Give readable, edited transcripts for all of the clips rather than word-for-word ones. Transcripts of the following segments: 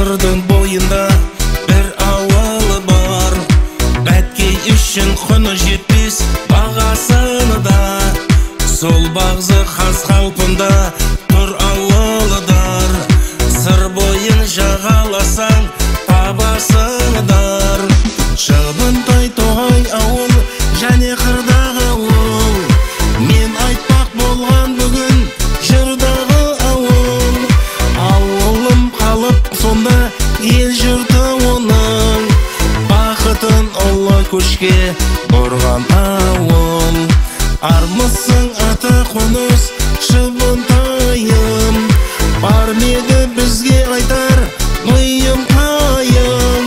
сырдың бойында бір ауылы бар. Бәткей үшін құны жетпес бағасыны да. Сол бағзы қаз қалпында тұр ауылыдар. Сыр бойын жағаласаң табасыңдар. Шыбынтай тоғай ауыл және қырдағы ауыл. Мен айтпақ болған бүгін жырдағы ауыл. Ауылым қалып сонда ел жұрты оның. Бақытын ұлы көшке бұрған ауыл. Армысың аты қоныс Шыбынтайым. Бар меді бізге айтар миым қайым.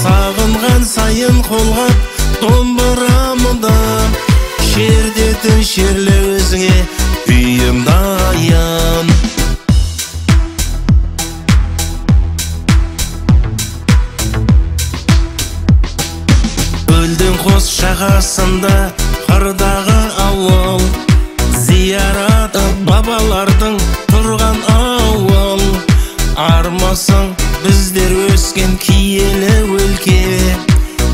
Сағынған сайын қолғап домбырамды. Шердетін шерлі өзіңе үйім дайын. Көлдің қос жағасында қырдағы ауыл. Зияраты бабалардың тұрған ауыл. Армысың біздер өскен киелі өлке.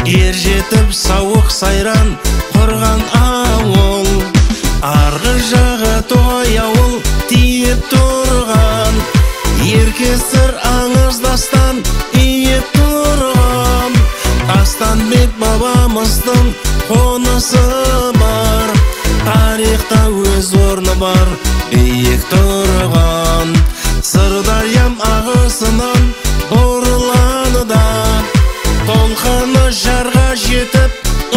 Ер жетіп сауық сайран құрған ауыл. Арғы жағы тоғай ауыл тиіп тұрған. Еркесір аңыз дастан иіп тұрған. Астанбек бабамыздың қонысы бар. Тарихта өз орны бар биік тұрған. Сырдарям ағысынан бұрылғаны да. Толқыны жарға жетіп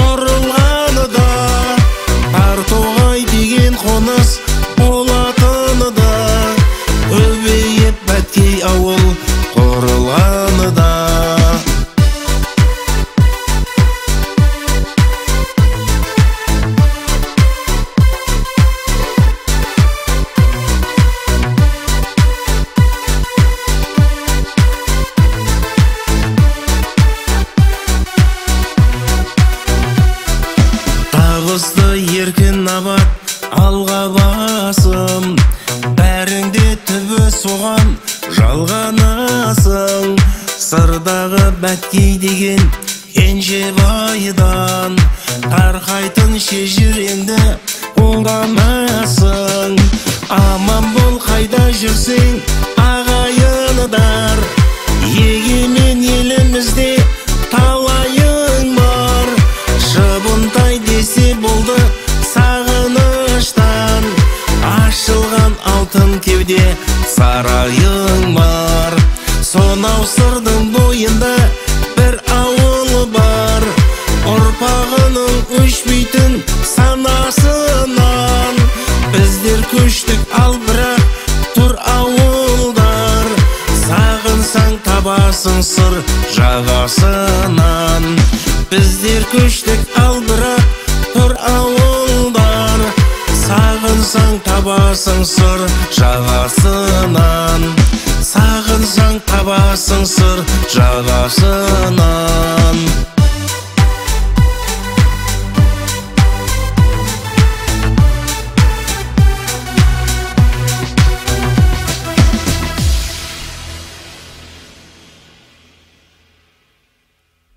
ұрылғаны да. Артоғай деген қоныс болатыны да. Өбейіп Бәткей ауыл құрылғаны да. Тағысты еркін абат алға басым. Бәріңде түбі соған жалғанасың. Сырдағы Бәткей деген Кенжебайдан. Тарқайтын шежіреңді оңғамасың. Аман бол қайда жүрсең ағайыныдар. Егемен елімізде талайың бар. Шыбынтай десе болды сағыныштан. Ашылған алтын кеуде сарайың бар. Сонау сырдың бойында бір ауылы бар. Ұрпағының өшпейтін санасынан. Біздер көштік ал бірақ тұр ауылдар. Сағынсаң табасың сыр жағасынан. Біздер көштік ал бірақ тұр ауылдар. Сағынсаң табасың сыр жағасынан. Сағынсаң табасың сыр жағасынан.